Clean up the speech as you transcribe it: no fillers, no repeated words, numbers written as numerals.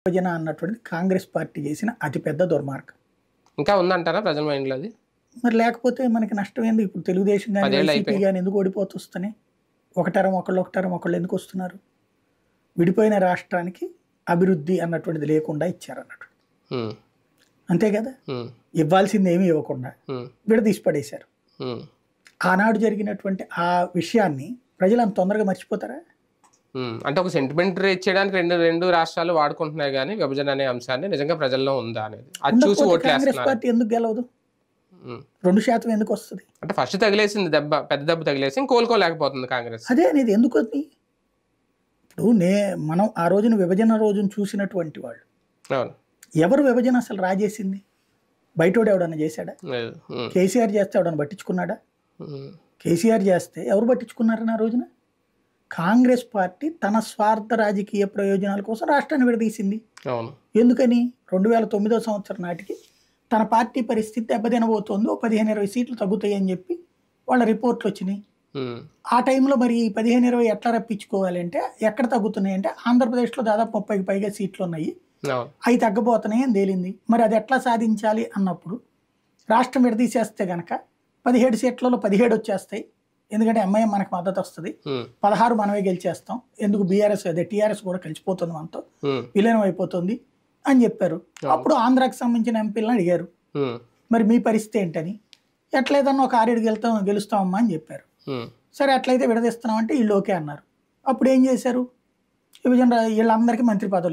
విభజన అన్నటువంటిది కాంగ్రెస్ పార్టీ చేసిన అతిపెద్ద దుర్మార్గం. ఇంకా ఉందంటారా ప్రజల మైండ్లో అది? మరి లేకపోతే మనకి నష్టం ఏంది? ఇప్పుడు తెలుగుదేశం కానీ 10 ఏళ్ళు వైసీపీ అయిపోయాయి. కానీ ఎందుకు ఓడిపోతున్నాయి? ఒకటరం ఒకళ్ళు ఎందుకు వస్తున్నారు? విడిపోయిన రాష్ట్రానికి అభివృద్ధి అన్నటువంటిది లేకుండా ఇచ్చారన్నట్టు. ఉమ్, అంతే కదా, ఉమ్, ఇవ్వాల్సింది ఏమీ ఇవ్వకుండా ఉమ్, విడదీసి పడేశారు. ఉమ్, ఆనాడు జరిగినటువంటి ఆ విషయాన్ని ప్రజలు అంత తొందరగా మర్చిపోతారా? అంటే ఒక సెంటిమెంట్ రేట్ చేయడానికి రెండు రాష్ట్రాలు వాడుకుంటున్నాయి, కానీ విభజన అనే అంశాన్ని నిజంగా ప్రజల్లో ఉందా అనేది అది చూసి ఉండకపోతే ఓట్లు కాంగ్రెస్ వేస్తున్నారు. పార్టీ ఎందుకు గెలవదు? 2% ఎందుకు వస్తుంది? అంటే ఫస్ట్ తగిలేసింది దెబ్బ, పెద్ద దెబ్బ తగిలేసి కోలుకోలేకపోతుంది కాంగ్రెస్. అదే అనేది ఎందుకు అది? ఇప్పుడు మనం ఆ రోజున విభజన రోజున చూసినటువంటి వాళ్ళు అవును. ఎవరు విభజన అసలు రాజేసింది? బయటోడు ఎవడన్నా చేశాడా? లేదు. కేసీఆర్ చేస్తే ఎవడన్నా పట్టించుకున్నాడా? ఉమ్, కేసీఆర్ చేస్తే ఎవరు పట్టించుకున్నారని ఆ రోజున? కాంగ్రెస్ పార్టీ తన స్వార్థ రాజకీయ ప్రయోజనాల కోసం రాష్ట్రాన్ని విడదీసింది. అవును. ఎందుకని? 2009 సంవత్సరం నాటికి తన పార్టీ పరిస్థితి దెబ్బతినబోతోంది, 15-20 సీట్లు తగ్గుతాయి అని చెప్పి వాళ్ళ రిపోర్ట్లు వచ్చినాయి. ఉమ్, ఆ టైంలో మరి 15-20 ఎట్లా రప్పించుకోవాలి అంటే ఎక్కడ తగ్గుతున్నాయి అంటే ఆంధ్రప్రదేశ్లో దాదాపు 30కి పైగా సీట్లు ఉన్నాయి, అవును. అవి తగ్గబోతున్నాయి అని తేలింది. మరి అది ఎట్లా సాధించాలి అన్నప్పుడు రాష్ట్రం విడదీసేస్తే గనక 17 సీట్లలో 17 వచ్చేస్తాయి, ఎందుకంటే ఎంఐఎం మనకు మద్దతు వస్తుంది, 16 మనమే గెలిచేస్తాం, ఎందుకు బీఆర్ఎస్ అదే టీఆర్ఎస్ కూడా కలిసిపోతుంది, మనతో విలీనం అయిపోతుంది అని చెప్పారు. అప్పుడు ఆంధ్రాకి సంబంధించిన ఎంపీలను అడిగారు, మరి మీ పరిస్థితి ఏంటని. ఎట్లేదన్నా ఒక 6-7 గెలుస్తామమ్మా అని చెప్పారు. సరే అట్లయితే విడదీస్తున్నామంటే వీళ్ళు ఓకే అన్నారు. అప్పుడు ఏం చేశారు? విభజన వీళ్ళందరికీ మంత్రి పదవులు